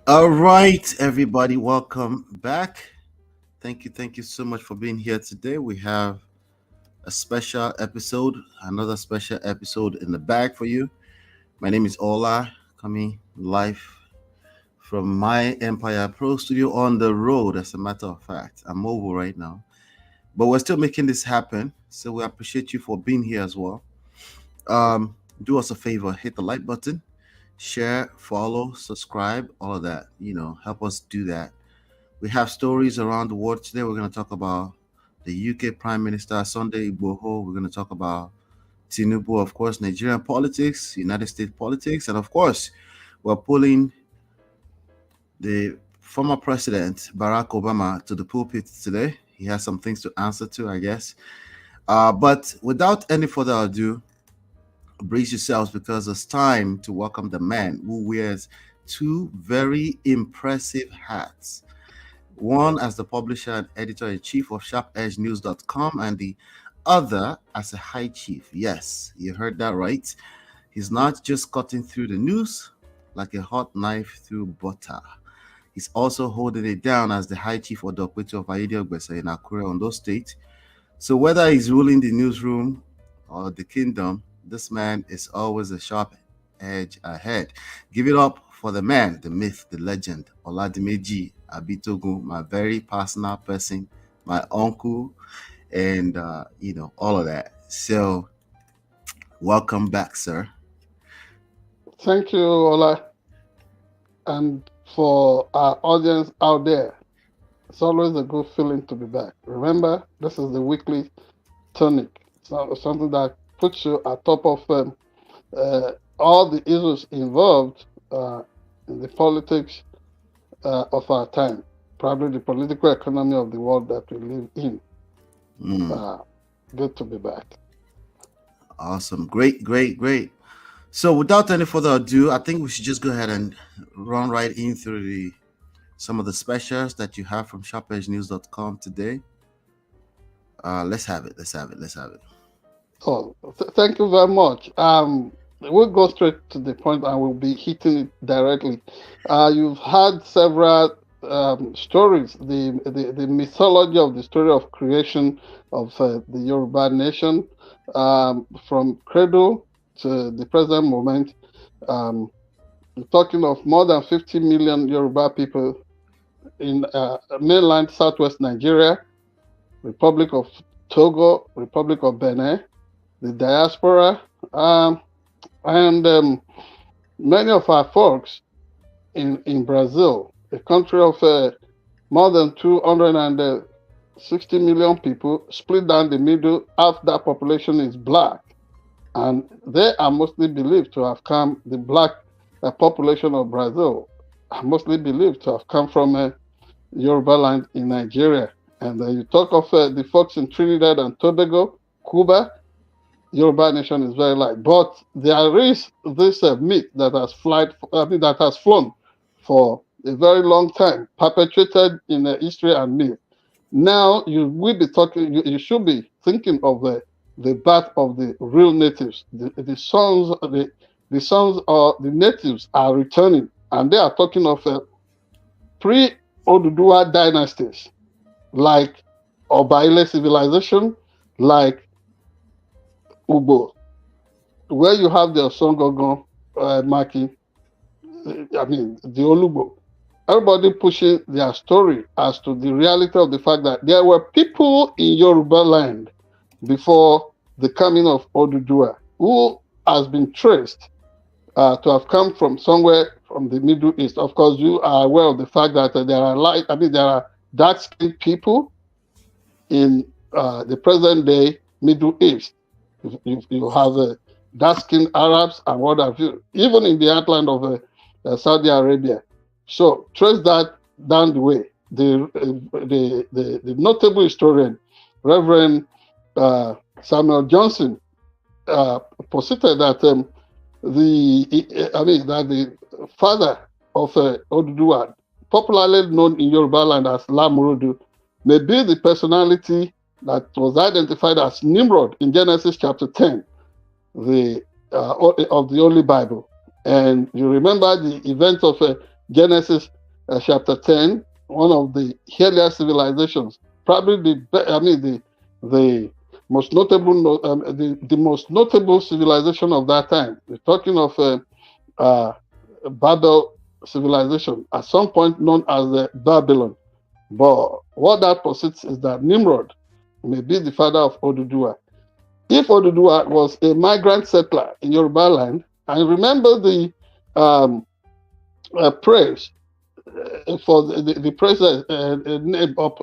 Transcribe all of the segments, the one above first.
All right, everybody, welcome back. Thank you so much for being here today. We have a special episode, another special episode in the bag for you. My name is Ola, coming live from my Empire Pro studio on the road, as a matter of fact. I'm mobile right now, but we're still making this happen. So we appreciate you for being here as well. Do us a favor, hit the like button, share, follow, subscribe, all of that. Help us do that. We have stories around the world today. We're going to talk about the UK Prime Minister Sunday Igboho. We're going to talk about Tinubu, of course, Nigerian politics, United States politics, and of course, we're pulling the former president Barack Obama to the pulpit today. He has some things to answer to, I guess. But without any further ado, brace yourselves because it's time to welcome the man who wears two very impressive hats. One as the publisher and editor-in-chief of SharpEdgeNews.com, and the other as a high chief. Yes, you heard that right. He's not just cutting through the news like a hot knife through butter. He's also holding it down as the high chief of Dokwetu of Ayedeogbesa in Akure, Ondo State. So whether he's ruling the newsroom or the kingdom, this man is always a sharp edge ahead. Give it up for the man, the myth, the legend, Oladimeji Abitogun, my very personal person, my uncle, and all of that. So, welcome back, sir. Thank you, Ola. And for our audience out there, it's always a good feeling to be back. Remember, this is the weekly tonic. So something that puts you at top of all the issues involved in the politics of our time, probably the political economy of the world that we live in. Mm, Uh, Good to be back. awesome, great, great, great. So, without any further ado, I think we should just go ahead and run right in through some of the specials that you have from SharpEdgeNews.com today. Let's have it. Let's have it. Let's have it. Oh, thank you very much. We'll go straight to the point and we'll be hitting it directly. You've had several stories, the mythology of the story of creation of the Yoruba nation, from cradle to the present moment. Um, we're talking of more than 50 million Yoruba people in mainland southwest Nigeria, Republic of Togo, Republic of Benin, the diaspora, and many of our folks in Brazil, a country of more than 260 million people, split down the middle. Half that population is black, and they are mostly believed to have come, the black population of Brazil are mostly believed to have come from Yoruba land in Nigeria. And you talk of the folks in Trinidad and Tobago, Cuba, Yoruba nation is very light. But there is this myth that has that has flown for a very long time, perpetuated in history and myth. Now you will be talking. You should be thinking of the birth of the real natives. The sons of the natives are returning, and they are talking of pre-Oduduwa dynasties like Obaile civilization, like Ugbo, where you have the Osongogon marking, the Olugbo. Everybody pushing their story as to the reality of the fact that there were people in Yoruba land before the coming of Oduduwa who has been traced to have come from somewhere from the Middle East. Of course, you are aware of the fact that there are dark-skinned people in the present day Middle East. You have dark-skinned Arabs and what have you, even in the heartland of Saudi Arabia. So trace that down the way. The notable historian, Reverend Samuel Johnson, posited that the father of Oduduwa, popularly known in Yoruba land as Lamurudu, may be the personality that was identified as Nimrod in Genesis chapter 10, of the Holy Bible. And you remember the event of Genesis chapter 10, one of the earlier civilizations, probably the most notable the most notable civilization of that time. We're talking of Babel civilization, at some point known as Babylon. But what that posits is that Nimrod may be the father of Oduduwa. If Oduduwa was a migrant settler in Yoruba land, and remember the praise for the praise name of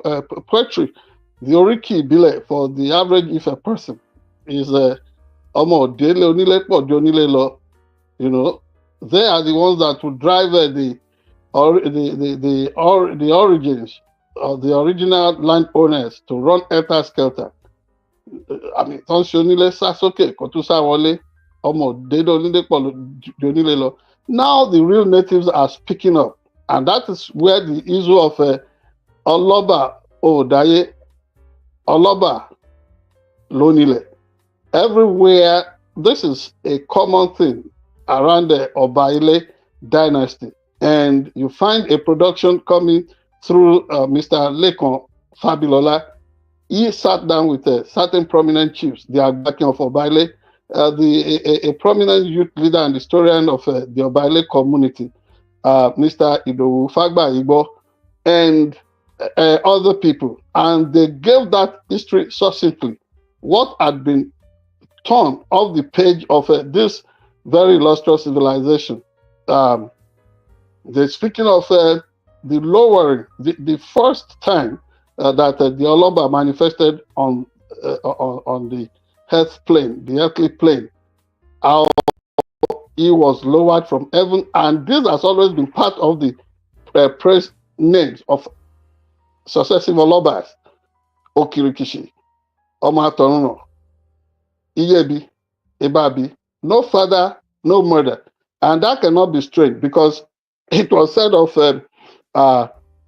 poetry, the Oriki Bile for the average Ife person is Omo Dele Onile Po Jonile Lo. You know, they are the ones that would drive the origins of the original landowners to run Helter Skelter. I mean, tó ń ṣe onílé sá sókè kó tún sá wọlé, ọmọ dédé onílé pọ̀ onílé lọ. Now the real natives are speaking up, and that is where the issue of Ọlọ́ba Òdáyé, Ọlọ́ba Lónílẹ̀. Everywhere, this is a common thing around the Ọbailé dynasty. And you find a production coming through Mr. Lekan Fabilola. He sat down with certain prominent chiefs, the Agbaki of Obaile, a prominent youth leader and historian of the Obaile community, Mr. Igboho Fagba Igbo, and other people. And they gave that history succinctly. What had been torn off the page of this very illustrious civilization. They're speaking of the lowering, the first time that the Oloba manifested on the earth plane, the earthly plane, how he was lowered from heaven, and this has always been part of the praise names of successive Olobas: Okirikishi, Omatoruno, Iyebi, Ibabi, no father, no murder. And that cannot be strange, because it was said of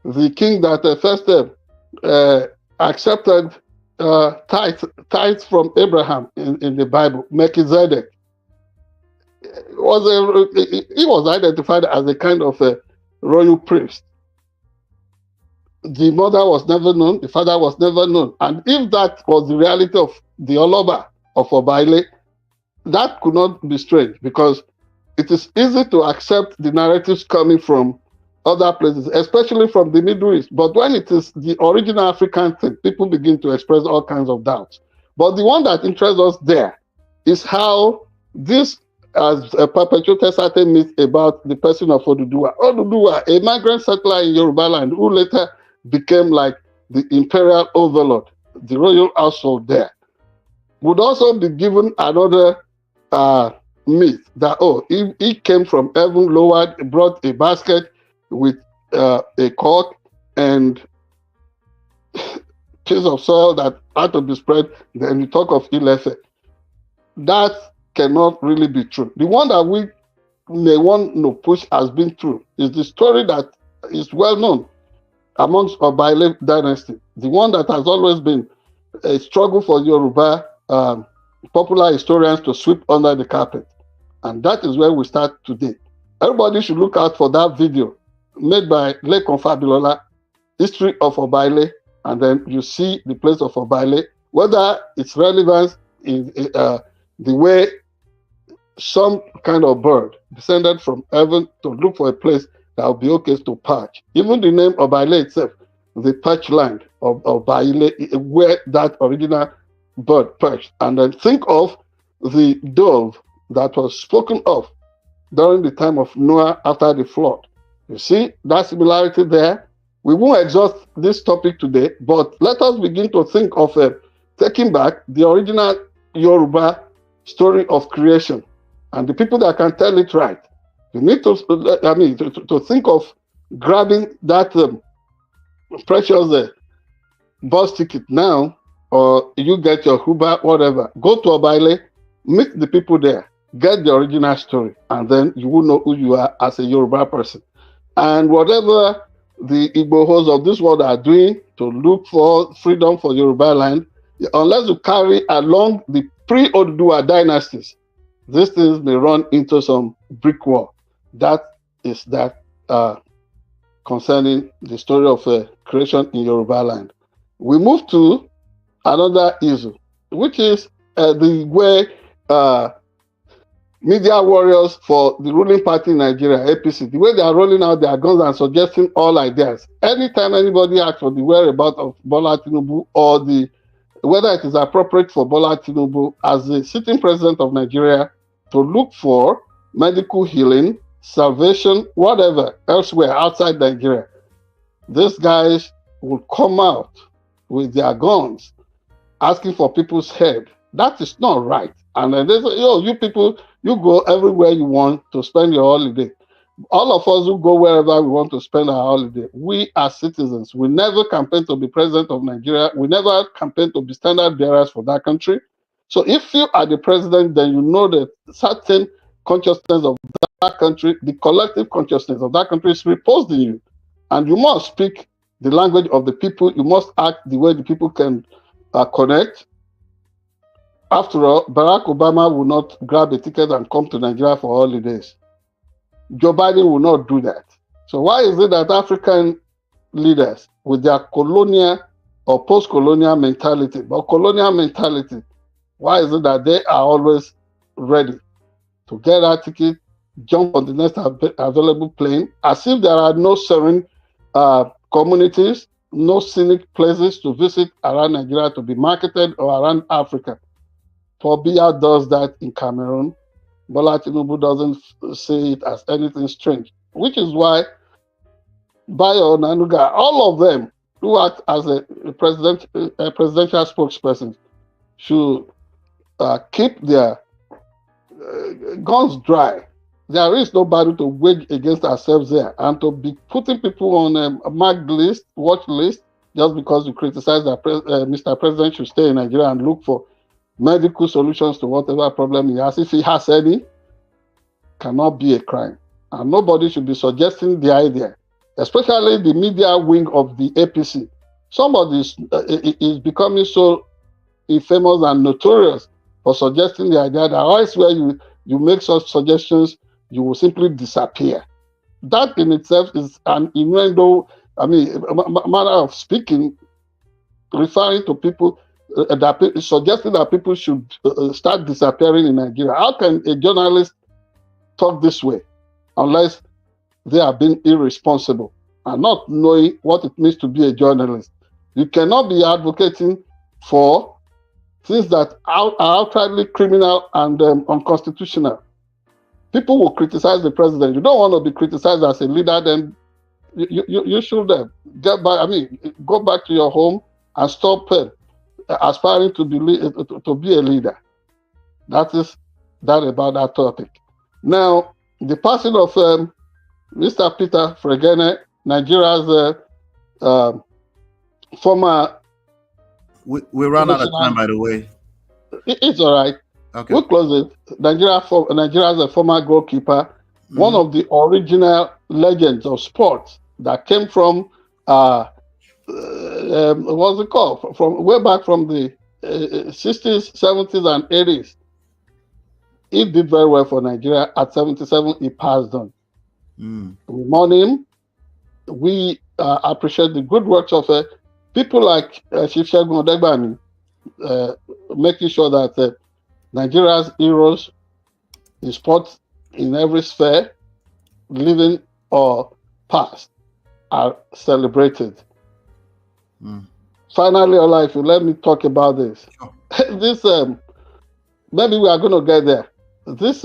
the king that first accepted tithes from Abraham in the Bible, Melchizedek. He was identified as a kind of a royal priest. The mother was never known, the father was never known. And if that was the reality of the Oloba of Obaile, that could not be strange, because it is easy to accept the narratives coming from other places, especially from the Middle East. But when it is the original African thing, people begin to express all kinds of doubts. But the one that interests us there is how this has perpetuated certain myths about the person of Oduduwa. Oduduwa, a migrant settler in Yoruba land, who later became like the imperial overlord, the royal household there, would also be given another myth that, he came from heaven, lowered, brought a basket with a cork and piece of soil that had to be spread. Then you talk of Ilefe. That cannot really be true. The one that we may want to push has been true is the story that is well known amongst Obaile dynasty, the one that has always been a struggle for Yoruba popular historians to sweep under the carpet. And that is where we start today. Everybody should look out for that video made by Lekan Fabilola, History of Obaile, and then you see the place of Obaile, whether its relevance in the way some kind of bird descended from heaven to look for a place that will be okay to perch. Even the name Obaile itself, the perch land of Obaile, where that original bird perched. And then think of the dove that was spoken of during the time of Noah after the flood. You see that similarity there? We won't exhaust this topic today, but let us begin to think of taking back the original Yoruba story of creation and the people that can tell it right. You need to think of grabbing that precious bus ticket now, or you get your Uber, whatever. Go to Obaile, meet the people there, get the original story, and then you will know who you are as a Yoruba person. And whatever the Igbohos of this world are doing to look for freedom for Yoruba land, unless you carry along the pre-Oduduwa dynasties, these things may run into some brick wall. That is that concerning the story of creation in Yoruba land. We move to another issue, which is the way media warriors for the ruling party in Nigeria, APC, the way they are rolling out their guns and suggesting all ideas. Anytime anybody asks for the whereabouts of Bola Tinubu or whether it is appropriate for Bola Tinubu as the sitting president of Nigeria to look for medical healing, salvation, whatever elsewhere outside Nigeria, these guys will come out with their guns asking for people's head. That is not right. And then they say, you people, you go everywhere you want to spend your holiday. All of us who go wherever we want to spend our holiday. We are citizens. We never campaign to be president of Nigeria. We never campaign to be standard bearers for that country. So if you are the president, then you know that certain consciousness of that country, the collective consciousness of that country is reposed in you. And you must speak the language of the people. You must act the way the people can connect. After all, Barack Obama will not grab a ticket and come to Nigeria for holidays. Joe Biden will not do that. So why is it that African leaders with their colonial or post-colonial mentality, but colonial mentality, why is it that they are always ready to get that ticket, jump on the next available plane, as if there are no serene communities, no scenic places to visit around Nigeria to be marketed or around Africa? Paul Biya does that in Cameroon. Bola Tinubu doesn't see it as anything strange, which is why Bayo Nanuga, all of them who act as a presidential spokesperson, should keep their guns dry. There is no battle to wage against ourselves there, and to be putting people on a marked list, watch list, just because you criticize that Mr. President should stay in Nigeria and look for medical solutions to whatever problem he has, if he has any, cannot be a crime. And nobody should be suggesting the idea, especially the media wing of the APC. Somebody is becoming so infamous and notorious for suggesting the idea that elsewhere you make such suggestions, you will simply disappear. That in itself is an innuendo, a manner of speaking, referring to people suggesting that people should start disappearing in Nigeria. How can a journalist talk this way unless they are being irresponsible and not knowing what it means to be a journalist? You cannot be advocating for things that are outrightly criminal and unconstitutional. People will criticize the president. You don't want to be criticized as a leader, then you should get back. Go back to your home and stop aspiring to be a leader. That is that about that topic. Now, the passing of Mr. Peter Fregene, Nigeria's former. We ran out of time, by the way. It's all right. Okay. We'll close it. Nigeria's former goalkeeper, one of the original legends of sports that came from what's it called? From way back from the 60s, 70s, and 80s. He did very well for Nigeria. At 77, he passed on. We mourn him. We appreciate the good works of people like Chief Segun Odegbami, making sure that Nigeria's heroes in sports in every sphere, living or past, are celebrated. Finally, Ola, if you let me talk about this. Sure. This maybe we are going to get there. This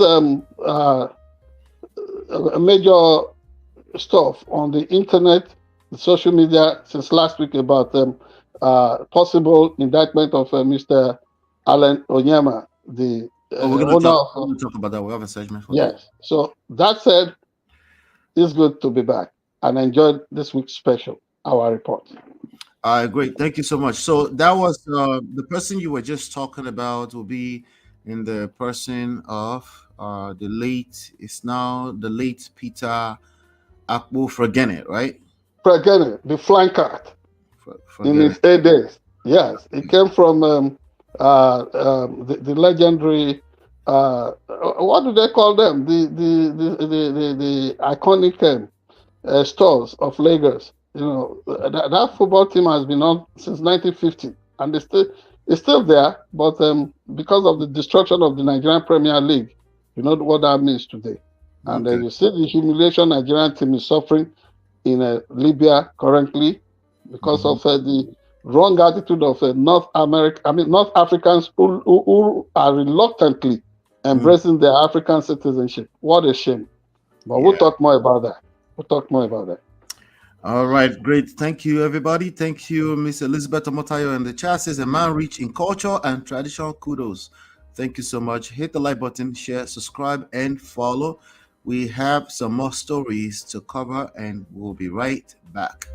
major stuff on the internet, social media since last week about possible indictment of Mr. Alan Onyema, the we're going to talk about that. We have a segment for yes. That. So that said, it's good to be back and enjoyed this week's special, our report. Great. Thank you so much. So that was the person you were just talking about will be in the person of the late Peter Akpo Fregene, right? Fregene, the flying cat. In his 8 days. Yes. It came from the legendary what do they call them? The iconic stores of Lagos. That football team has been on since 1950, and it's still there. But because of the destruction of the Nigerian Premier League, you know what that means today. And Okay. you see the humiliation Nigerian team is suffering in Libya currently because Mhm. of the wrong attitude of North Africans who are reluctantly Mm. embracing their African citizenship. What a shame. But we'll Yeah. talk more about that. We'll talk more about that. All right, great. Thank you, everybody. Thank you, Miss Elizabeth Omotayo in the chat says a man rich in culture and tradition. Kudos. Thank you so much. Hit the like button, share, subscribe, and follow. We have some more stories to cover, and we'll be right back.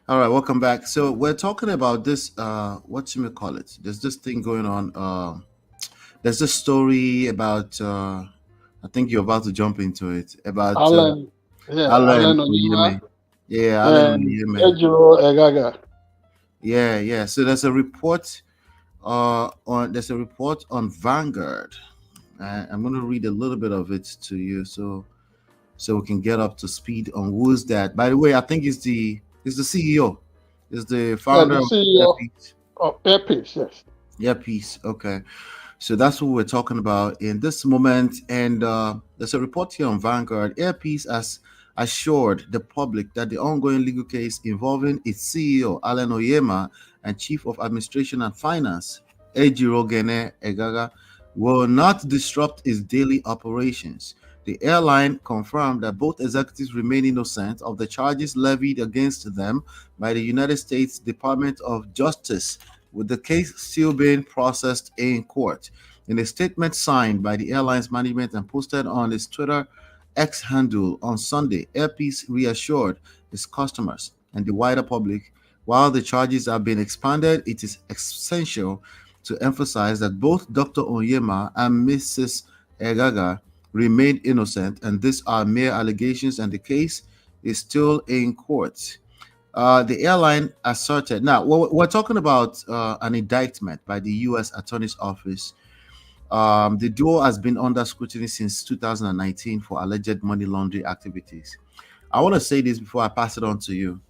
All right, welcome back. So we're talking about this. What you may call it? There's this thing going on. There's this story about. I think you're about to jump into it about Alan, yeah, Alan Alan Onyema Onyema. Yeah, Alan and Onyema. Ejiro Egaga. Yeah, yeah. So there's a report. There's a report on Vanguard. I'm going to read a little bit of it to you, so we can get up to speed on who's that. By the way, I think it's the CEO, is the Yeah, founder the of CEO Earpiece. of Airpeace, yes. Earpiece. Okay. So that's what we're talking about in this moment. And there's a report here on Vanguard. Earpiece has assured the public that the ongoing legal case involving its CEO, Alan Oyema, and Chief of Administration and Finance, Ejiro Egaga, will not disrupt its daily operations. The airline confirmed that both executives remain innocent of the charges levied against them by the United States Department of Justice, with the case still being processed in court. In a statement signed by the airline's management and posted on its Twitter X handle on Sunday, Airpeace reassured its customers and the wider public while the charges have been expanded, it is essential to emphasize that both Dr. Onyema and Mrs. Egaga remain innocent, and these are mere allegations, and the case is still in court. The airline asserted. Now, we're talking about an indictment by the U.S. Attorney's Office. The duo has been under scrutiny since 2019 for alleged money laundering activities. I want to say this before I pass it on to you.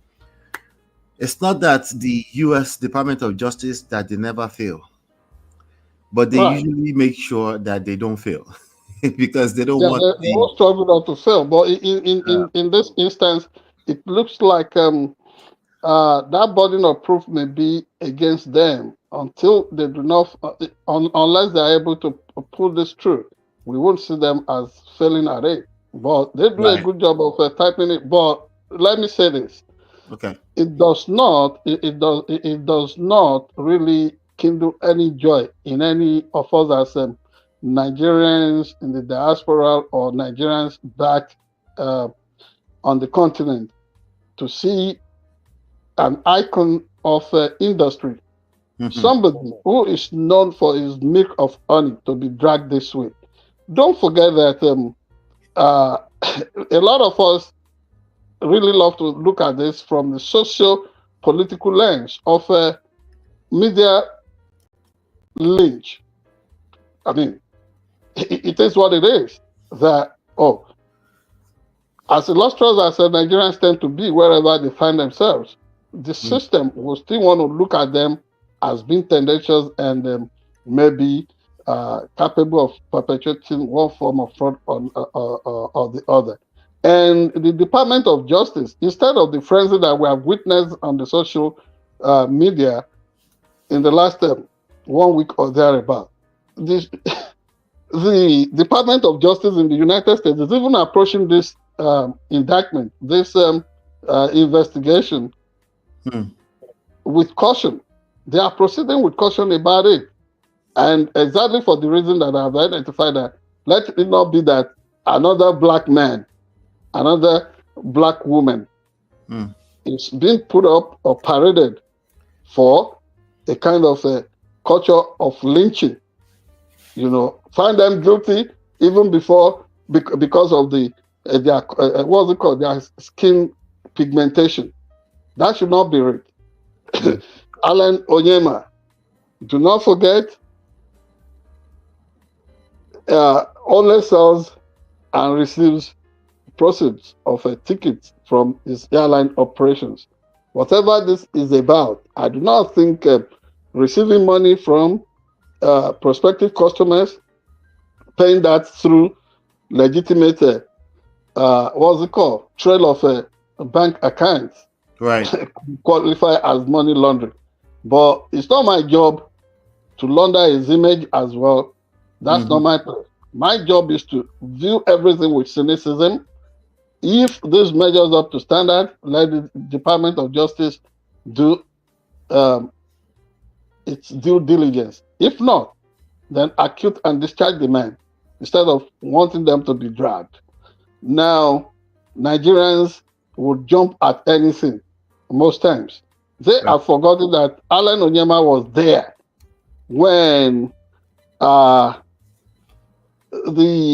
It's not that the U.S. Department of Justice that they never fail, but they Right. usually make sure that they don't fail because they don't Yeah, want they the. will struggle not to fail. But Uh, in this instance, it looks like that burden of proof may be against them until they do not, unless they are able to pull this through. We won't see them as failing at it. But they do a right. good job of typing it. But let me say this: Okay. it does not really kindle any joy in any of us as Nigerians in the diaspora or Nigerians back uh, on the continent to see an icon of industry, Mhm. somebody who is known for his milk of honey to be dragged this way. Don't forget that uh, a lot of us really love to look at this from the socio political lens of media lynch. I mean, it is what it is. That, oh, as illustrious as Nigerians tend to be wherever they find themselves, the Mm. system will still want to look at them as being tendentious and maybe capable of perpetuating one form of fraud or the other. And the Department of Justice, instead of the frenzy that we have witnessed on the social media in the last 1 week or thereabout, this, the Department of Justice in the United States is even approaching this indictment, this investigation Mm. with caution. They are proceeding with caution about it. And exactly for the reason that I've identified, that let it not be that another black man, another black woman Mm. is being put up or paraded for a kind of a culture of lynching. And exactly for the reason that I've identified, that let it not be that another black man, another black woman is being put up or paraded for a kind of a culture of lynching. And exactly for the reason that I've identified, that let it not be that another black man, another black woman is being put up or paraded for a kind of a culture of lynching. find them guilty even before because of their what's it called, their skin pigmentation. That should not be read. Alan Onyema, do not forget, only sells and receives proceeds of a ticket from his airline operations. Whatever this is about, I do not think receiving money from prospective customers, paying that through legitimate, what's it called, trail of bank accounts, Right. qualify as money laundering. But it's not my job to launder his image as well. That's not my place. My job is to view everything with cynicism. If this measures up to standard, let the Department of Justice do its due diligence. If not, then acquit and discharge the man instead of wanting them to be dragged. Now, Nigerians would jump at anything most times. They have forgotten that Alan Onyema was there when the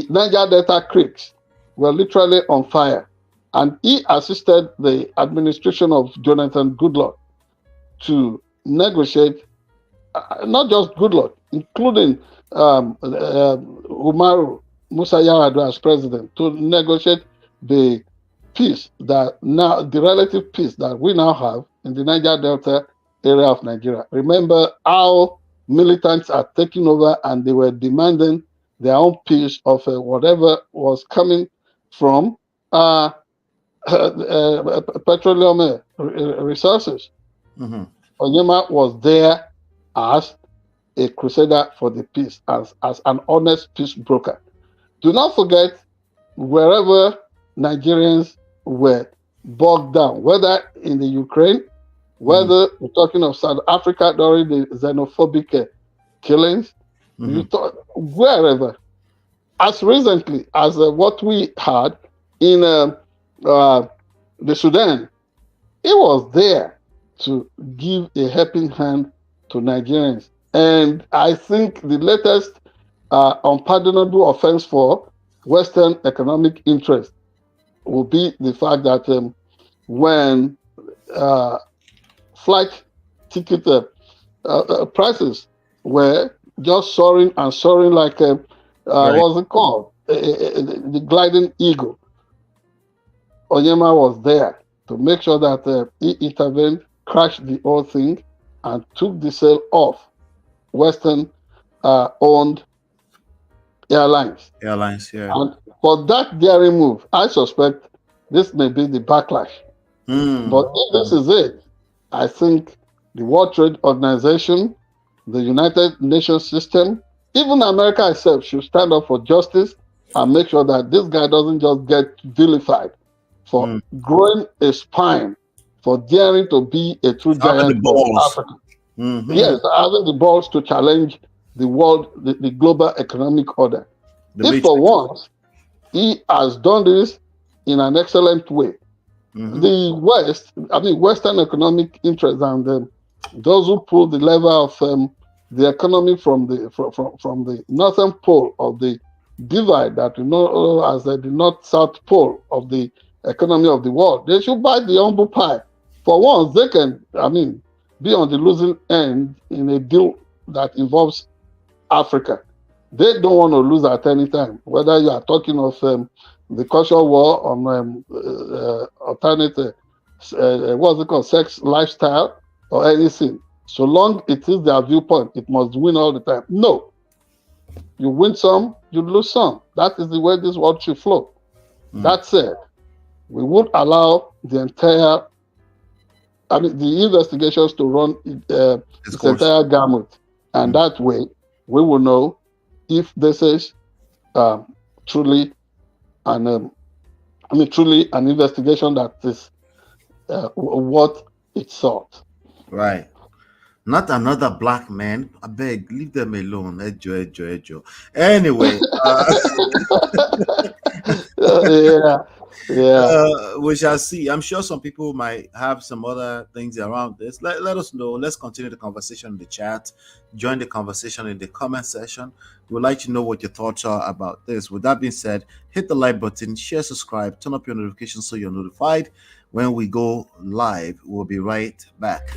Niger Delta creeks were literally on fire, and he assisted the administration of Jonathan Goodluck to negotiate, not just Goodluck, including Umaru Musa Yar'Adua as president, to negotiate the peace the relative peace that we now have in the Niger Delta area of Nigeria. Remember how militants are taking over and they were demanding their own piece of whatever was coming from petroleum resources. Onyema was there as a crusader for the peace, as an honest peace broker. Do not forget, wherever Nigerians were bogged down, whether in the Ukraine, whether we're talking of South Africa during the xenophobic killings, wherever, as recently as what we had in the Sudan, it was there to give a helping hand to Nigerians. And I think the latest unpardonable offense for Western economic interest will be the fact that when flight ticket prices were just soaring and soaring like what's it called? The gliding eagle. Onyema was there to make sure that he intervened, crashed the whole thing, and took the sale off Western owned airlines. And for that daring move, I suspect this may be the backlash. But if this is it, I think the World Trade Organization, the United Nations system, even America itself should stand up for justice and make sure that this guy doesn't just get vilified for growing a spine, for daring to be a true giant of Africa. Yes, having the balls to challenge the world, the global economic order. If for once he has done this in an excellent way, the Western economic interests and those who pull the lever of the economy from the northern pole of the divide that we know as the north-south pole of the economy of the world, they should bite the humble pie. For once, they can, be on the losing end in a deal that involves Africa. They don't want to lose at any time, whether you are talking of the cultural war on alternative, what's it called, sex lifestyle or anything. So long it is their viewpoint, it must win all the time. No. You win some, you lose some. That is the way this world should flow. That said, we would allow the entire, the investigations to run its entire gamut. And that way, we will know if this is truly an investigation that is what it sought. Right. Not another black man. I beg, leave them alone. Ejo. Anyway. Yeah. Yeah. We shall see. I'm sure some people might have some other things around this. Let us know. Let's continue the conversation in the chat. Join the conversation in the comment section. We'd like to know what your thoughts are about this. With that being said, hit the like button, share, subscribe, turn up your notifications so you're notified when we go live. We'll be right back.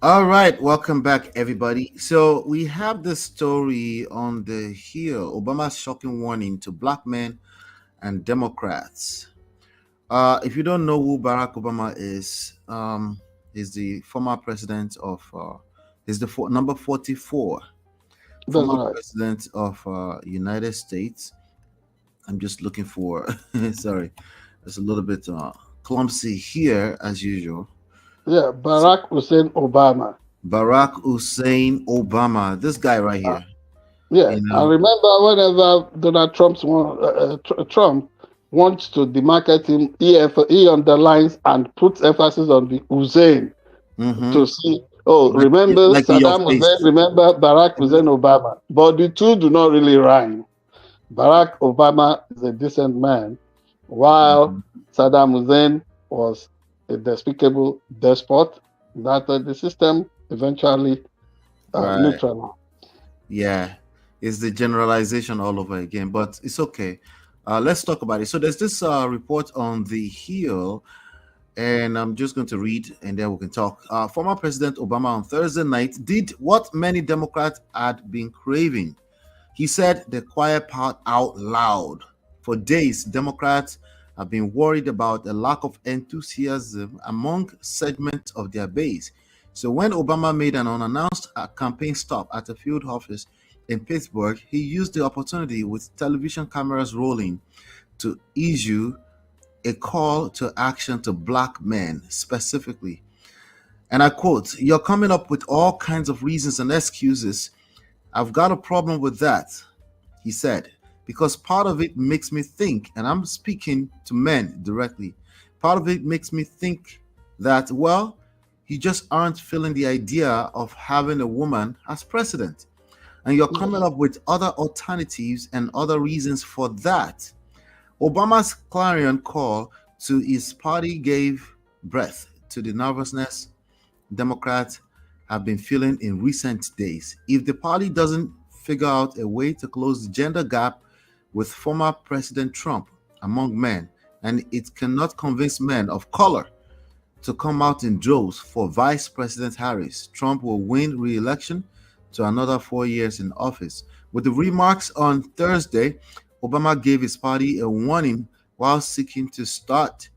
All right, welcome back, everybody. So we have this story on the Hill. Obama's shocking warning to black men and Democrats. If you don't know who Barack Obama is the former president of, is the number 44, That's former right. president of United States. I'm just looking for, sorry, it's a little bit clumsy here as usual. Yeah, Barack Hussein Obama. Barack Hussein Obama, this guy right Uh, here. yeah, You I know, remember whenever Donald Trump wants to demarket him, he underlines and puts emphasis on the Hussein mm-hmm. to see. Oh, like remember like in your Saddam Hussein? face. Remember Barack Hussein Obama? But the two do not really rhyme. Barack Obama is a decent man, while Mhm. Saddam Hussein was a despicable despot that the system eventually Right. neutralized. Yeah. It's the generalization all over again, but it's okay. Let's talk about it. So there's this report on the Hill, and I'm just going to read and then we can talk. Former President Obama on Thursday night did what many Democrats had been craving. He said the quiet part out loud. For days, Democrats have been worried about a lack of enthusiasm among segments of their base. So when Obama made an unannounced campaign stop at a field office in Pittsburgh, he used the opportunity with television cameras rolling to issue a call to action to black men specifically. And I quote, "You're coming up with all kinds of reasons and excuses. I've got a problem with that," he said, because part of it makes me think, and I'm speaking to men directly, part of it makes me think that, well, you just aren't feeling the idea of having a woman as president. And you're coming Yes. up with other alternatives and other reasons for that. Obama's clarion call to his party gave breath to the nervousness Democrats have been feeling in recent days. If the party doesn't figure out a way to close the gender gap with former President Trump among men, and it cannot convince men of color to come out in droves for Vice President Harris, Trump will win re-election to another 4 years in office. With the remarks on Thursday, Obama gave his party a warning while seeking to start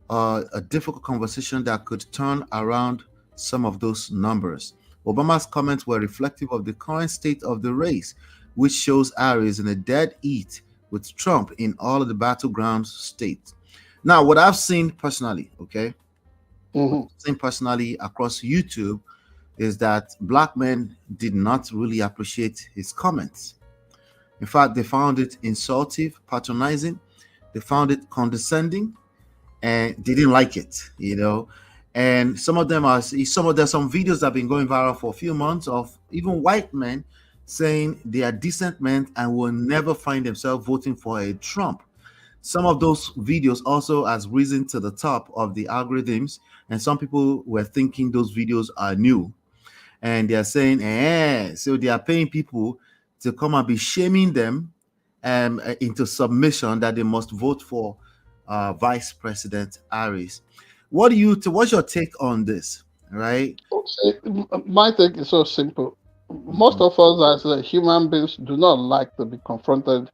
a difficult conversation that could turn around some of those numbers. Obama's comments were reflective of the current state of the race, which shows Harris in a dead heat with Trump in all of the battleground states. Now, what I've seen personally, okay, what Mhm. I've seen personally across YouTube is that black men did not really appreciate his comments. In fact, they found it insultive, patronizing, they found it condescending, and they didn't like it. And some of them are some videos that have been going viral for a few months of even white men saying they are decent men and will never find themselves voting for a Trump. Some of those videos also has risen to the top of the algorithms, and some people were thinking those videos are new, and they are saying, so they are paying people to come and be shaming them into submission that they must vote for Vice President Harris. What's your take on this? Right? Okay, my take is so simple. Most Mhm. of us, as human beings, do not like to be confronted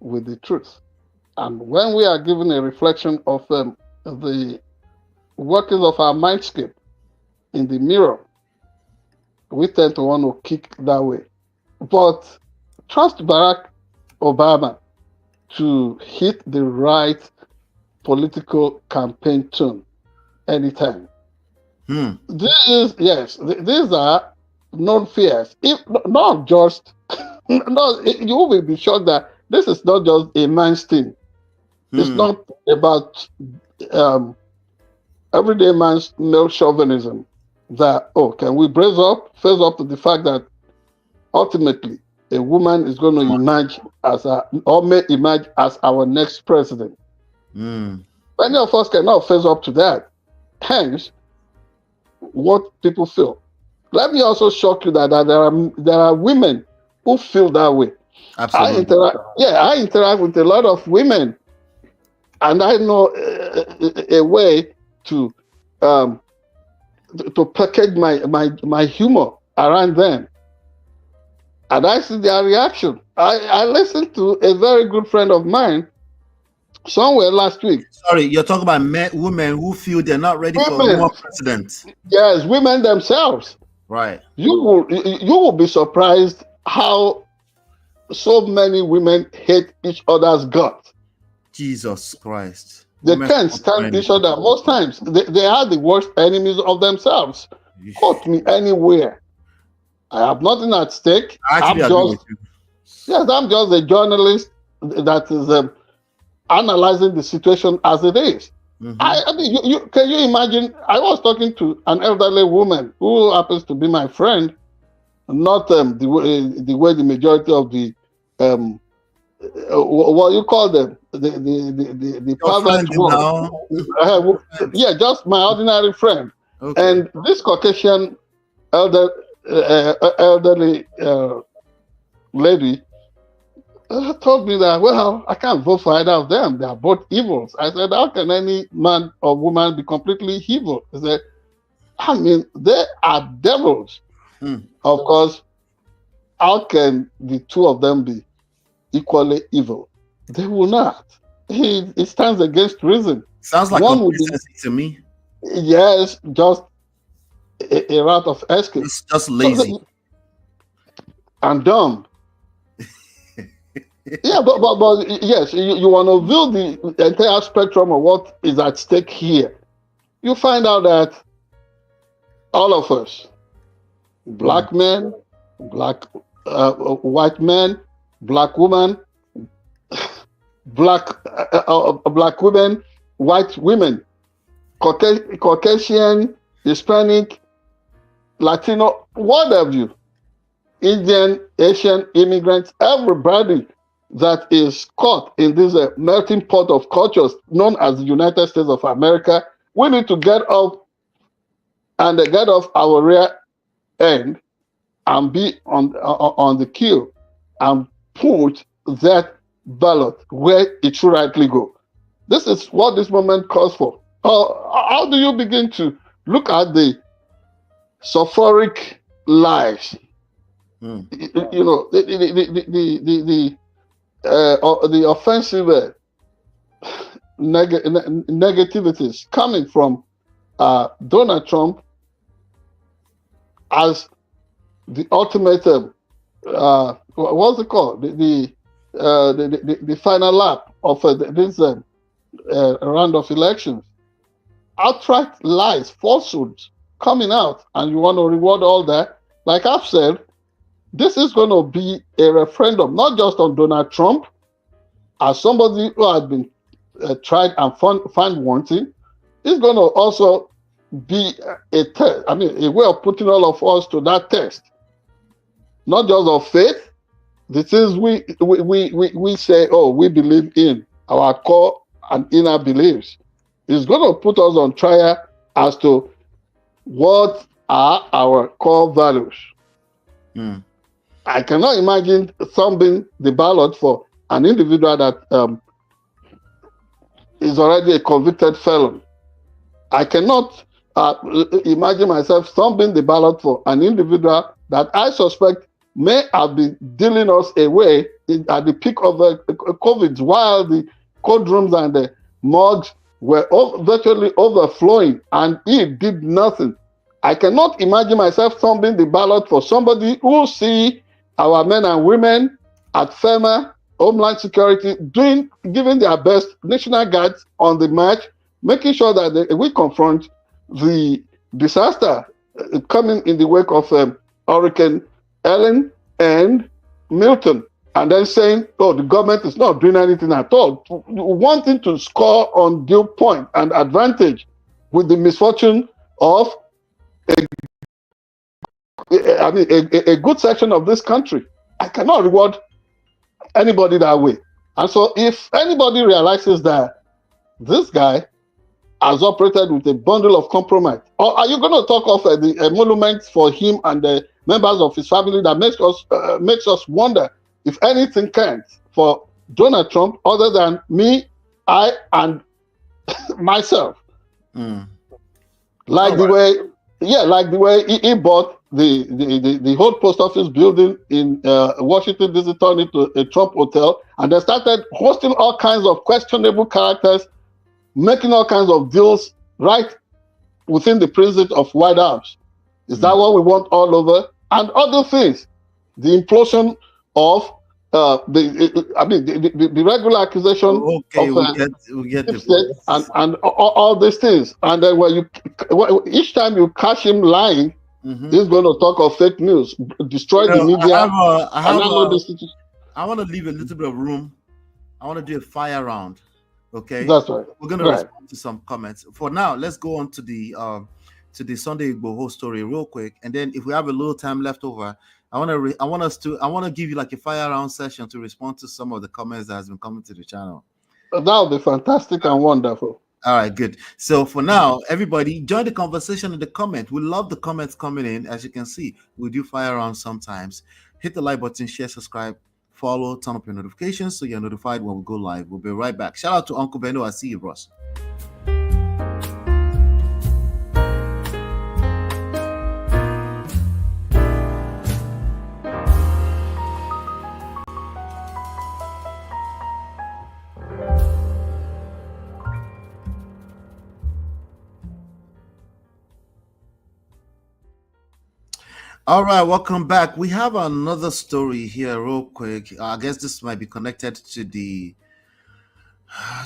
with the truth. And when we are given a reflection of the workings of our mindscape in the mirror, we tend to want to kick that way. But trust Barack Obama to hit the right political campaign tune anytime. Hmm. These are known fears, if not just No, you will be shocked that this is not just a man's thing. It's not about everyday man's male chauvinism. That can we face up to the fact that ultimately a woman is going to emerge may emerge as our next president. Many of us cannot face up to that. Hence, what people feel. Let me also shock you that there are women who feel that way. Absolutely. I interact with a lot of women, and I know a way to package my humor around them, and I see their reaction. I listened to a very good friend of mine somewhere last week. Sorry, you're talking about women who feel they're not ready for a woman president. Yes, women themselves. Right. You will be surprised how so many women hate each other's guts. Jesus Christ. They can't stand each other. Most times, they are the worst enemies of themselves. Quote me anywhere. I have nothing at stake. I'm just a journalist that is analyzing the situation as it is. I mean, can you imagine? I was talking to an elderly woman who happens to be my friend, not the way the majority of the what you call them, the pervert, yeah, just my ordinary friend. Okay. And this Caucasian elderly lady told me that, well, I can't vote for either of them. They are both evils. I said, how can any man or woman be completely evil? He said, I mean, they are devils. Of course, how can the two of them be equally evil? They will not. It stands against reason. Sounds like consistency to me. Yes, just a route of escape. It's just lazy. And dumb. Yeah, but yes, you want to view the entire spectrum of what is at stake here. You find out that all of us, black men, white men, black women, black women, white women, Caucasian, Hispanic, Latino, what have you, Indian, Asian, immigrants, everybody that is caught in this melting pot of cultures known as the United States of America, we need to get up and get off our rear end and be on the queue and put that ballot where it should rightly go. This is what this moment calls for. How do you begin to look at the sulfuric lies? You know, the offensive negativities coming from Donald Trump as the ultimate what's it called, the final lap of this round of elections. Outright lies, falsehoods coming out, and you want to reward all that. Like I've said, this is going to be a referendum, not just on Donald Trump, as somebody who has been tried and found wanting. It's going to also be a test. I mean, a way of putting all of us to that test, not just of faith. The things we say, oh, we believe in, our core and inner beliefs. It's going to put us on trial as to what are our core values. I cannot imagine thumbing the ballot for an individual that is already a convicted felon. I cannot imagine myself thumbing the ballot for an individual that I suspect may have been dealing us away at the peak of COVID, while the cold rooms and the morgues were virtually overflowing, and he did nothing. I cannot imagine myself thumbing the ballot for somebody who see our men and women at FEMA, Homeland Security, giving their best, National Guards on the march, making sure that we confront the disaster coming in the wake of Hurricane Ellen and Milton, and then saying, "Oh, the government is not doing anything at all," wanting to score undue point and advantage with the misfortune of a good section of this country. I cannot reward anybody that way. And so, if anybody realizes that this guy has operated with a bundle of compromise, or are you going to talk of the emoluments for him and the members of his family that makes us wonder if anything counts for Donald Trump other than me, I, and myself? Like the way, like the way he bought the whole post office building in Washington, D.C., turned into a Trump hotel, and they started hosting all kinds of questionable characters, making all kinds of deals right within the precinct of White House. Is that what we want all over? And other things. The implosion of the regular accusation we get the and all these things. And then each time you catch him lying, he's going to talk of fake news, destroy the media. I want to leave a little bit of room. I want to do a fire round. Okay, that's right. We're going to respond to some comments. For now, let's go on to the Sunday Igboho story real quick, and then if we have a little time left over, I want to give you like a fire round session to respond to some of the comments that has been coming to the channel. That would be fantastic and wonderful. All right, good. So for now, everybody join the conversation in the comment. We love the comments coming in. As you can see, we do fire round sometimes. Hit the like button, share, subscribe, follow, turn up your notifications so you're notified when we go live. We'll be right back. Shout out to Uncle Beno. I see you, bros. All right, welcome back. We have another story here real quick. I guess this might be connected to the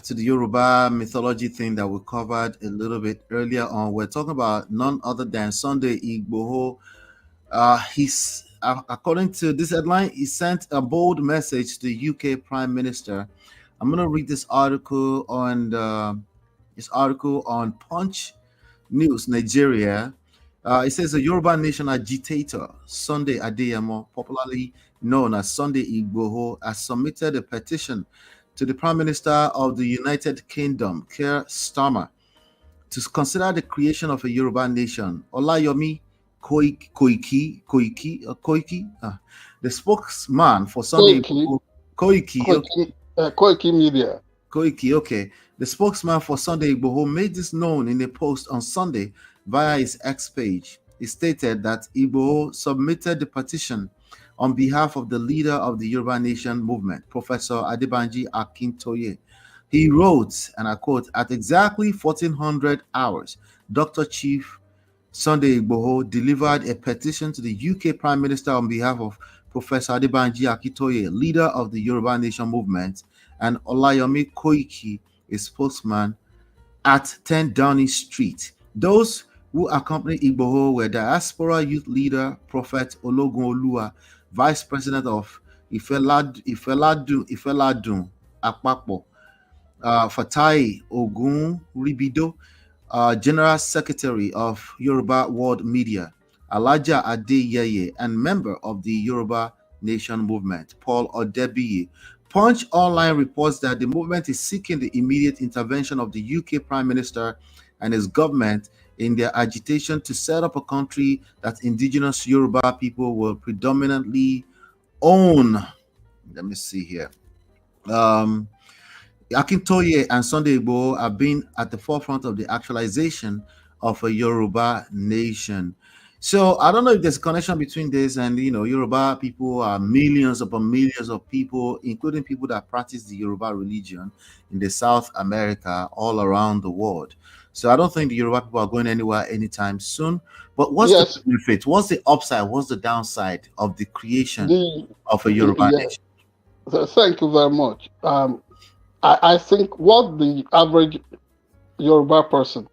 Yoruba mythology thing that we covered a little bit earlier on. We're talking about none other than Sunday Igboho. He's according to this headline, he sent a bold message to the UK Prime Minister. I'm going to read this article on Punch News Nigeria. It says a Yoruba nation agitator, Sunday Adeyemo, popularly known as Sunday Igboho, has submitted a petition to the Prime Minister of the United Kingdom, Keir Starmer, to consider the creation of a Yoruba nation. Olayomi Koiki, the spokesman for Sunday Igboho, Koiki Media. Koiki, okay. The spokesman for Sunday Igboho made this known in a post on Sunday via his X page. He stated that Igboho submitted the petition on behalf of the leader of the Yoruba Nation movement, Professor Adebanji Akintoye. He wrote, and I quote, "At exactly 1400 hours, Dr. Chief Sunday Igboho delivered a petition to the UK Prime Minister on behalf of Professor Adebanji Akintoye, leader of the Yoruba Nation movement, and Olayomi Koiki, a spokesman, at 10 Downing Street. Those who accompanied Igboho were diaspora youth leader Prophet Ologunoluwa, vice president of Ifeladun Apapo, Fatai Ogun Ribido, general secretary of Yoruba World Media, Alaja Adeyeye, and member of the Yoruba Nation movement, Paul Odebiyi. Punch Online reports that the movement is seeking the immediate intervention of the UK Prime Minister and his government in their agitation to set up a country that indigenous Yoruba people will predominantly own. Let me see here. Akintoye and Sunday Igboho have been at the forefront of the actualization of a Yoruba nation. So I don't know if there's a connection between this and, Yoruba people are millions upon millions of people, including people that practice the Yoruba religion in the South America, all around the world. So I don't think the Yoruba people are going anywhere anytime soon. But what's the benefit? What's the upside? What's the downside of the creation of a Yoruba nation? Thank you very much. I think what the average Yoruba person,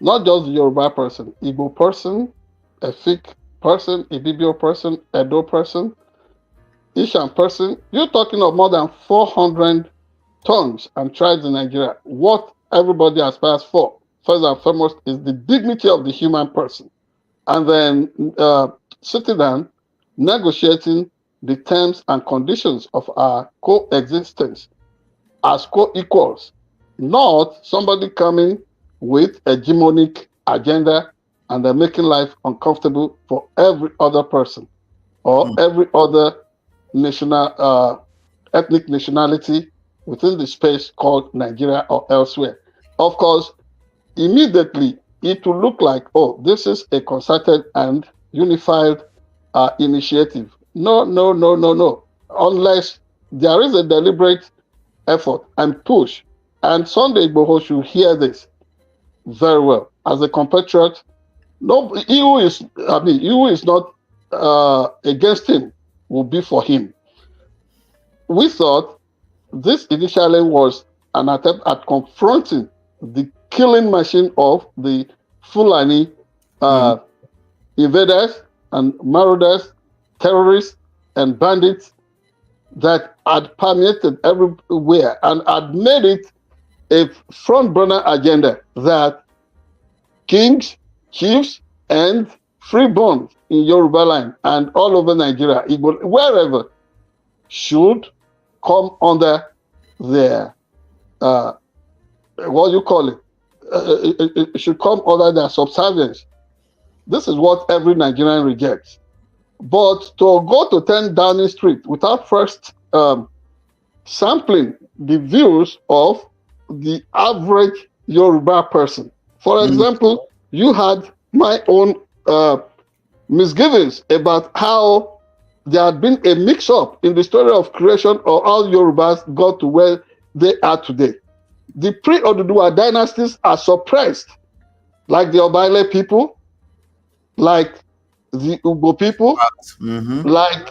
not just the Yoruba person, Igbo person, Efik person, Ibibio person, Edo person, each and person. You're talking of more than 400 tongues and tribes in Nigeria. What everybody aspires for, first and foremost, is the dignity of the human person. And then sitting down, negotiating the terms and conditions of our coexistence as co-equals, not somebody coming with a hegemonic agenda and then making life uncomfortable for every other person or every other national, ethnic nationality within the space called Nigeria or elsewhere. Of course, immediately it will look like, oh, this is a concerted and unified initiative. No, no, no, no, no. Unless there is a deliberate effort and push. And Sunday Igboho should hear this very well. As a compatriot, no, he who is not against him will be for him. We thought this initially was an attempt at confronting the killing machine of the Fulani invaders and marauders, terrorists, and bandits that had permeated everywhere and had made it a front burner agenda that kings, chiefs, and freeborn in Yoruba land and all over Nigeria, Igbo, wherever, should come under their what you call it, it should come under their subservience. This is what every Nigerian rejects. But to go to 10 Downing Street without first sampling the views of the average Yoruba person. For example, you had my own misgivings about how there had been a mix-up in the story of creation or how Yorubas got to where they are today. The pre-Oduduwa dynasties are suppressed, like the Obaile people, like the Ugbo people, like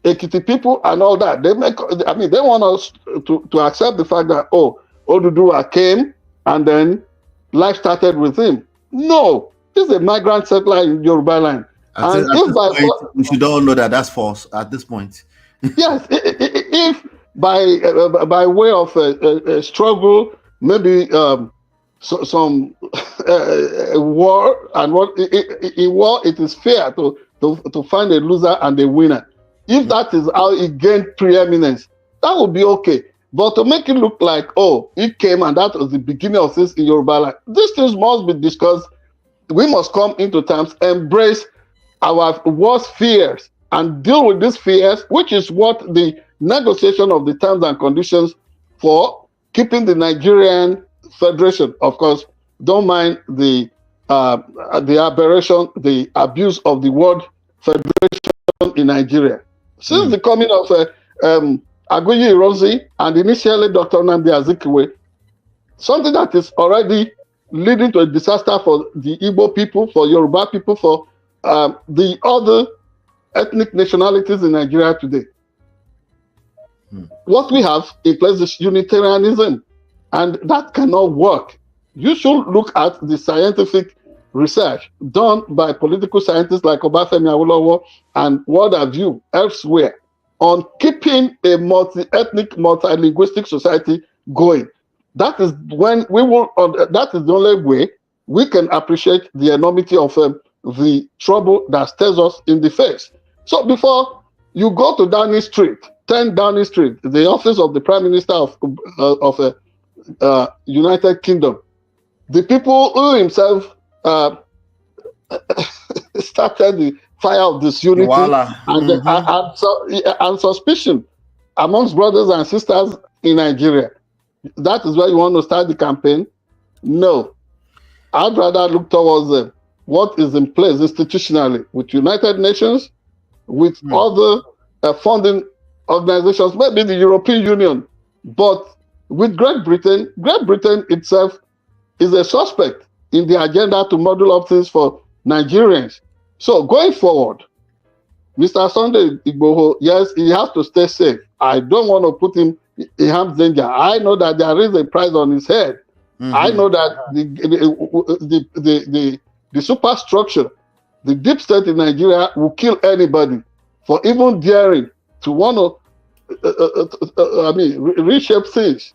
Ekiti people, and all that. They want us to accept the fact that, oh, Oduduwa came and then life started with him. No, he's a migrant settler in Yoruba land. We should all know that that's false at this point. Yes, if by way of a struggle, maybe some war, and in war it is fair to find a loser and a winner. If that is how it gained preeminence, that would be okay. But to make it look like, oh, it came and that was the beginning of this in Yoruba land, these things must be discussed. We must come into terms, embrace our worst fears and deal with these fears, which is what the negotiation of the terms and conditions for keeping the Nigerian Federation. Of course, don't mind the aberration, the abuse of the word federation in Nigeria. Since the coming of Aguiyi Ironsi and initially Dr. Nnamdi Azikiwe, something that is already leading to a disaster for the Igbo people, for Yoruba people, for the other ethnic nationalities in Nigeria today. What we have in place is Unitarianism, and that cannot work. You should look at the scientific research done by political scientists like Obafemi Awolowo and World View elsewhere on keeping a multi-ethnic, multi-linguistic society going. That is when we will. That is the only way we can appreciate the enormity of the trouble that stares us in the face. So before you go to Downing Street, 10 Downing Street, the office of the Prime Minister of United Kingdom, the people who himself started the fire of disunity and suspicion amongst brothers and sisters in Nigeria. That is where you want to start the campaign? No. I'd rather look towards what is in place institutionally with United Nations, with other funding organizations, maybe the European Union, but with Great Britain. Great Britain itself is a suspect in the agenda to model up things for Nigerians. So going forward, Mr. Sunday Igboho, yes, he has to stay safe. I don't want to put him in harm's danger. I know that there is a price on his head. I know that the superstructure, the deep state in Nigeria will kill anybody for even daring to want to, reshape things.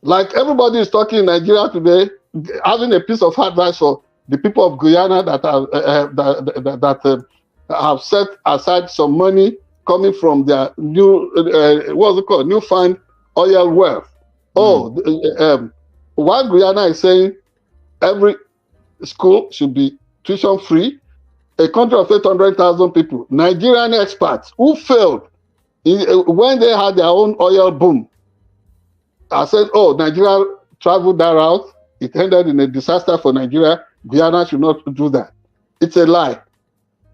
Like everybody is talking in Nigeria today, having a piece of advice for the people of Guyana that have set aside some money coming from their newfound oil wealth. While Guyana is saying every school should be tuition free, a country of 800,000 people, Nigerian experts who failed when they had their own oil boom, I said, Nigeria traveled that route. It ended in a disaster for Nigeria. Guyana should not do that. It's a lie.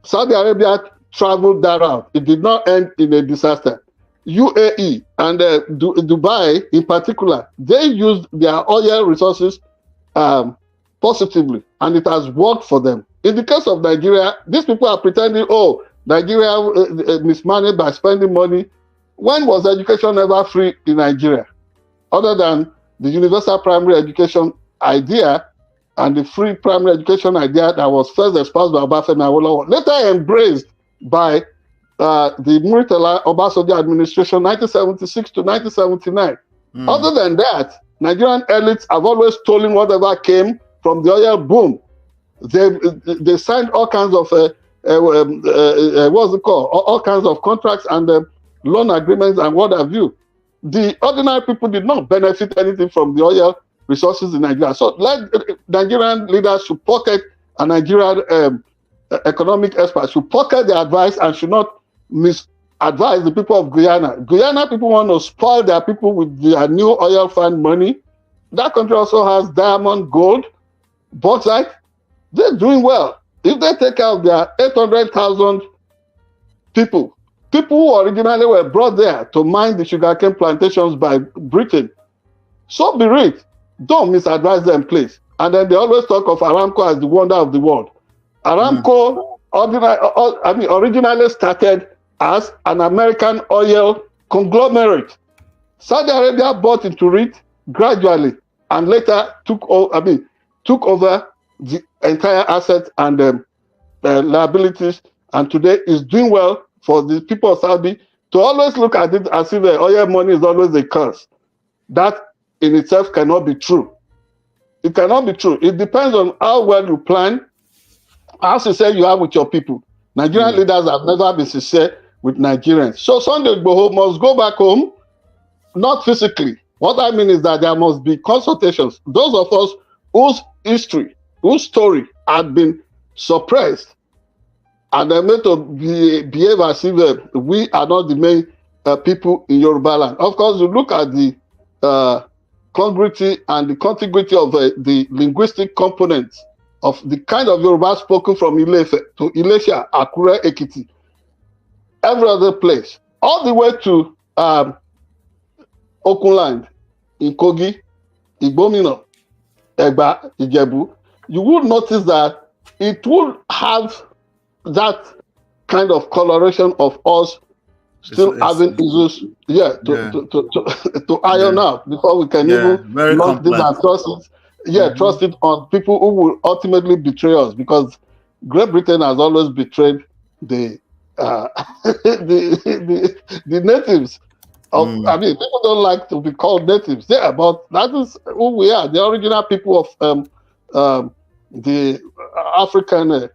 Saudi Arabia traveled that route. It did not end in a disaster. UAE and Dubai in particular, they used their oil resources positively, and it has worked for them. In the case of Nigeria, these people are pretending, Nigeria mismanaged by spending money. When was education ever free in Nigeria? Other than the universal primary education idea and the free primary education idea that was first espoused by Obafemi Awolowo, later embraced by the Muritala Obasanjo administration, 1976 to 1979. Other than that, Nigerian elites have always stolen whatever came from the oil boom. They signed all kinds of all kinds of contracts and loan agreements and what have you. The ordinary people did not benefit anything from the oil resources in Nigeria. So Nigerian leaders should pocket, and Nigerian economic experts should pocket their advice and should not misadvise the people of Guyana. Guyana people want to spoil their people with their new oil fund money. That country also has diamond, gold, bauxite. They're doing well. If they take out their 800,000 people who originally were brought there to mine the sugarcane plantations by Britain, so be it. Don't misadvise them, please. And then they always talk of Aramco as the wonder of the world. Aramco originally started as an American oil conglomerate. Saudi Arabia bought into it gradually and later took over the entire assets and liabilities, and today is doing well for the people of Saudi to always look at it as if the oil money is always a curse. That in itself cannot be true. It cannot be true. It depends on how well you plan, how sincere you are with your people. Nigerian leaders have never been sincere with Nigerians. So Sunday Igboho must go back home, not physically. What I mean is that there must be consultations. Those of us whose history, whose story had been suppressed, and they're meant to behave as if we are not the main people in Yoruba land. Of course, you look at the congruity and the contiguity of the linguistic components of the kind of Yoruba spoken from Ilefe to Ilesha, Akure, Ekiti, every other place, all the way to Okunland, Kogi, Igbomina, Egba, Ijebu, you would notice that it will have that kind of coloration of us still having issues, to iron out before we can even launch this and trust it on people who will ultimately betray us, because Great Britain has always betrayed the the natives. People don't like to be called natives. But that is who we are, the original people of the African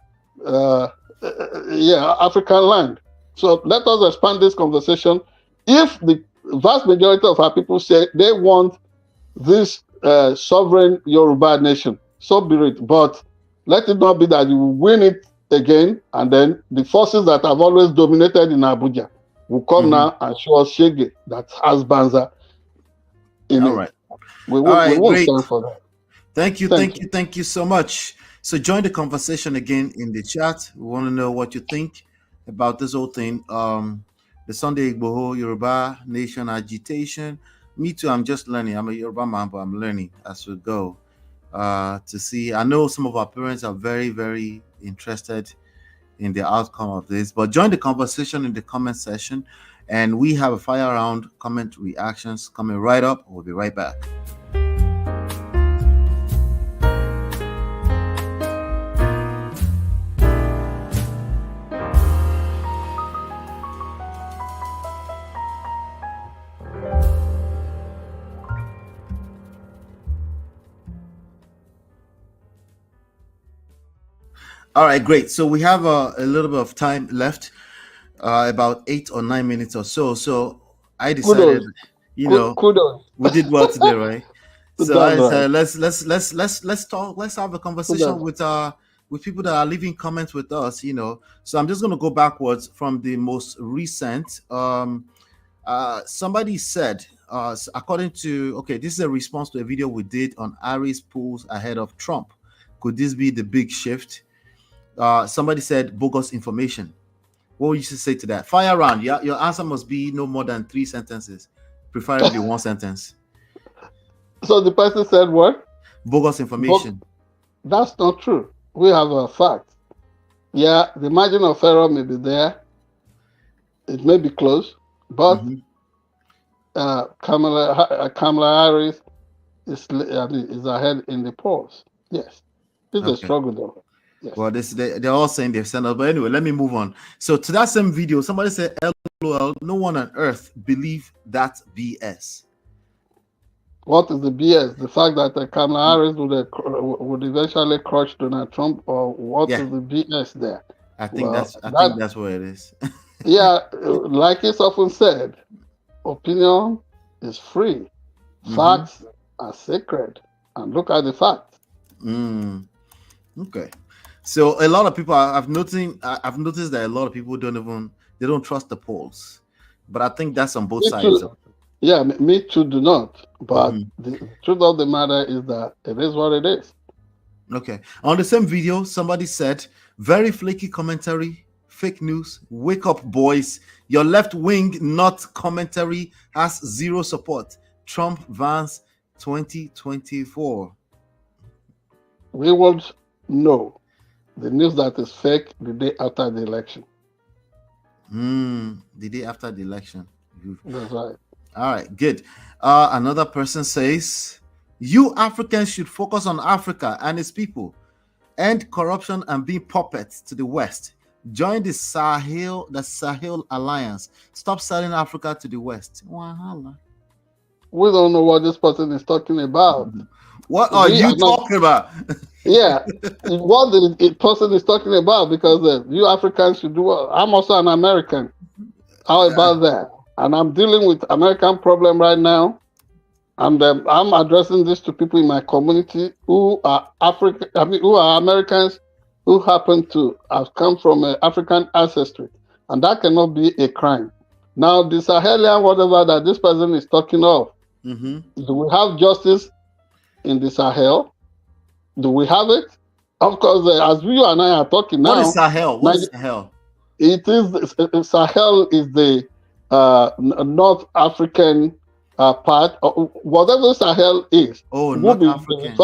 African land. So let us expand this conversation. If the vast majority of our people say they want this sovereign Yoruba nation, so be it. But let it not be that you win it again, and then the forces that have always dominated in Abuja will come now and show us Shege that has Banza in it. We won't stand for that. Thank you so much. So join the conversation again in the chat. We want to know what you think about this whole thing. The Sunday Igboho Yoruba Nation agitation. Me too, I'm just learning. I'm a Yoruba man, but I'm learning as we go. To see, I know some of our parents are very, very interested in the outcome of this, but join the conversation in the comment section, and we have a fire round comment reactions coming right up. We'll be right back. All right, great. So we have a little bit of time left, about 8 or 9 minutes or so. So I decided, Kudos. you know, Kudos. we did well today, right? So That's I right. said, let's talk. Let's have a conversation Kudos. with people that are leaving comments with us. So I'm just gonna go backwards from the most recent. Somebody said, according to, okay, this is a response to a video we did on Harris polls ahead of Trump. Could this be the big shift? Somebody said bogus information. What would you say to that? Fire round. Yeah, your answer must be no more than 3 sentences, preferably one sentence. So the person said what? Bogus information. That's not true. We have a fact. Yeah, the margin of error may be there. It may be close, but Kamala Harris is ahead in the polls. Yes, it's a struggle though. Yes. Well, they're all saying they've sent us, but anyway, let me move on. So to that same video, somebody said, "LOL, no one on earth believe that BS." What is the BS? The fact that Kamala Harris would eventually crush Donald Trump, or what is the BS there? I think that's where it is. Yeah, like it's often said, opinion is free. Facts are sacred, and look at the facts. Okay, so a lot of people I've noticed that a lot of people they don't trust the polls, but I think that's on both sides. Yeah, me too. Do not. But the truth of the matter is that it is what it is. Okay. On the same video, somebody said, "Very flaky commentary, fake news. Wake up, boys! Your left wing not commentary has zero support. Trump Vance 2024." We won't know the news that is fake the day after the election. The day after the election. That's right. All right, good. Another person says, "You Africans should focus on Africa and its people, end corruption and be puppets to the West. Join the Sahel Alliance. Stop selling Africa to the West." Wahala. We don't know what this person is talking about. What are you talking about? Yeah, what the person is talking about, because you Africans should do well. I'm also an American. How about that? And I'm dealing with American problem right now, and I'm addressing this to people in my community who are who are Americans who happen to have come from African ancestry, and that cannot be a crime. Now, the Sahelian whatever that this person is talking of, do we have justice in the Sahel? Do we have it? Of course, as you and I are talking now. What is Sahel? What is Sahel? It is Sahel is the North African part, whatever Sahel is. Oh, North African.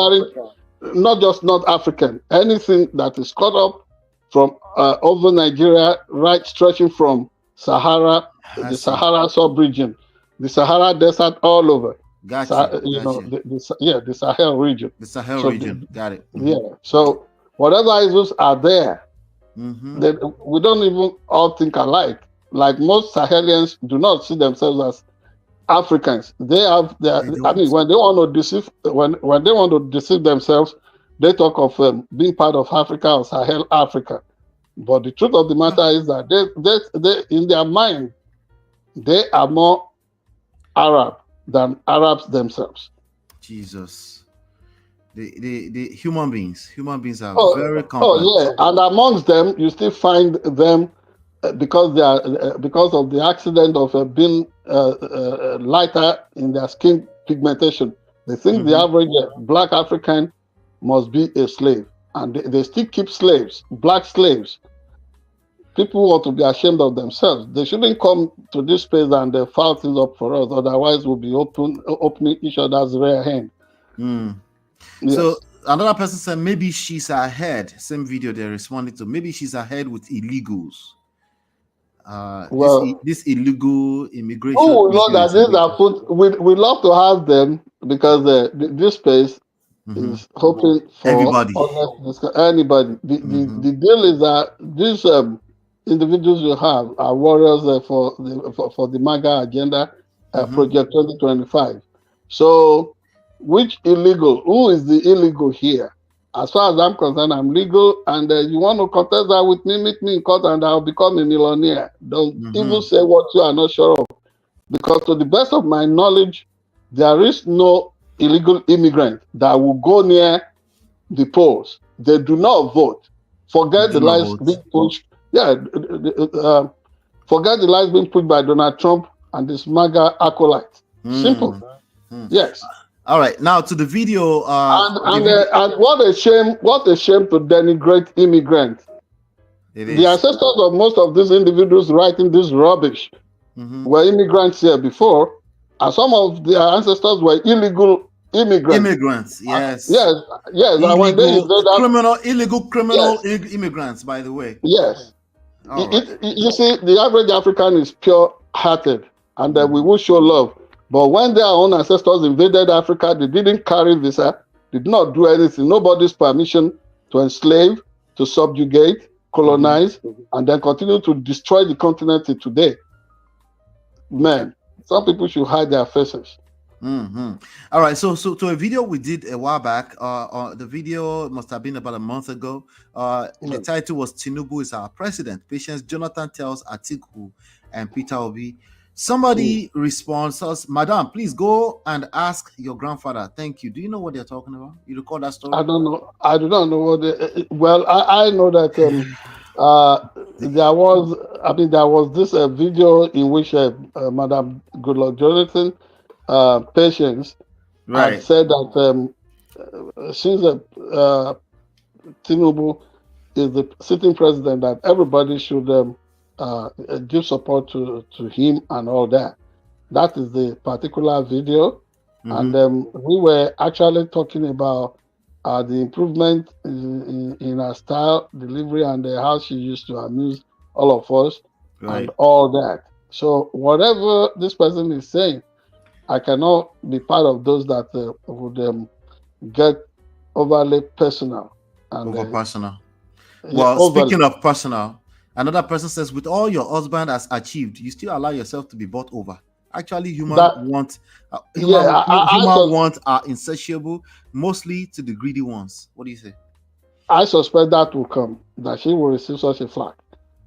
Not just North African. Anything that is cut up from over Nigeria, right, stretching from Sahara, the Sahara sub-region, the Sahara Desert, all over. Gotcha. The Sahel region. The Sahel region. Got it. Yeah. So whatever issues are there, we don't even all think alike. Like most Sahelians do not see themselves as Africans. They have when they want to deceive themselves, they talk of being part of Africa or Sahel Africa. But the truth of the matter is that they in their mind, they are more Arab than Arabs themselves. Jesus. The human beings are very complex. Oh yeah, and amongst them, you still find them because they are because of the accident of being lighter in their skin pigmentation. They think the average black African must be a slave, and they still keep slaves, black slaves. People want to be ashamed of themselves. They shouldn't come to this space and foul things up for us. Otherwise, we'll be opening each other's rear hand. Yes. So another person said maybe she's ahead. Same video they responded to. Maybe she's ahead with illegals. This illegal immigration. Oh, we know that these are put. We love to have them because this space is hoping for everybody. Anybody. The deal is that these individuals you have are warriors for the MAGA agenda, Project 2025. So, which illegal? Who is the illegal here? As far as I'm concerned, I'm legal, and you want to contest that with me, meet me in court, and I'll become a millionaire. Don't even say what you are not sure of, because to the best of my knowledge, there is no illegal immigrant that will go near the polls. They do not vote. Forget the Do not lies vote. being pushed. Yeah, forget the lies being pushed by Donald Trump and his MAGA acolytes. Simple. Yes. All right. Now to the video. And what a shame! What a shame to denigrate immigrants. The ancestors of most of these individuals writing this rubbish were immigrants here before, and some of their ancestors were illegal immigrants. Immigrants, yes. Yes. Illegal, and when they illegal criminal immigrants, by the way. Yes. You see, the average African is pure-hearted, and we will show love. But when their own ancestors invaded Africa, they didn't carry visa, did not do anything, nobody's permission to enslave, to subjugate, colonize, and then continue to destroy the continent today. Man, some people should hide their faces. All right, so to a video we did a while back. The video must have been about a month ago. The title was "Tinubu is our president." Patience Jonathan tells Atiku and Peter Obi. Somebody responds us, "Madam, please go and ask your grandfather." Thank you. Do you know what they're talking about? You recall that story? I don't know. I do not know what. Well, I know that there was this video in which Madam Goodluck Jonathan, Patience, had said that since Tinubu is the sitting president, that everybody should give support to him and all that. That is the particular video. And we were actually talking about the improvement in her style, delivery, and how she used to amuse all of us and all that. So whatever this person is saying, I cannot be part of those that would get overly personal. Over personal. Well, speaking of personal, another person says, with all your husband has achieved, you still allow yourself to be bought over. Actually, human wants are insatiable, mostly to the greedy ones. What do you say? I suspect that will come, that she will receive such a flag.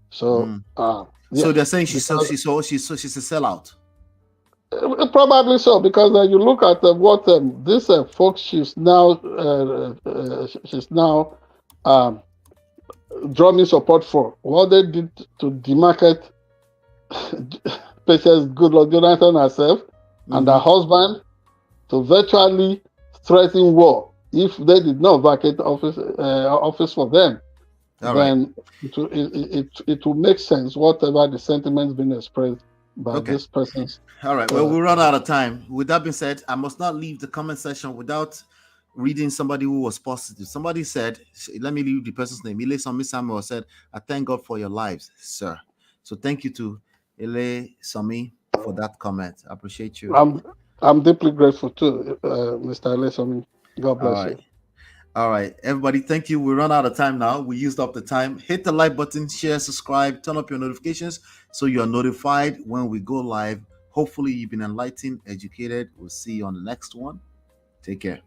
So, so they're saying she's a sellout. Probably so, because you look at what this folks she's now drumming support for. What they did to demarket Patience Goodluck Jonathan herself and her husband to virtually threaten war if they did not vacate office for them. Then it will make sense, whatever the sentiments being expressed by this person's. All right. Well, we'll run out of time. With that being said, I must not leave the comment section without reading somebody who was positive. Somebody said, let me leave the person's name. Ile Sami Samuel said, "I thank God for your lives, sir." So thank you to Ile Sami for that comment. I appreciate you. I'm deeply grateful too, Mr. Ile Sami. God bless you. All right, everybody, thank you. We run out of time now. We used up the time. Hit the like button, share, subscribe, turn up your notifications so you are notified when we go live. Hopefully, you've been enlightened, educated. We'll see you on the next one. Take care.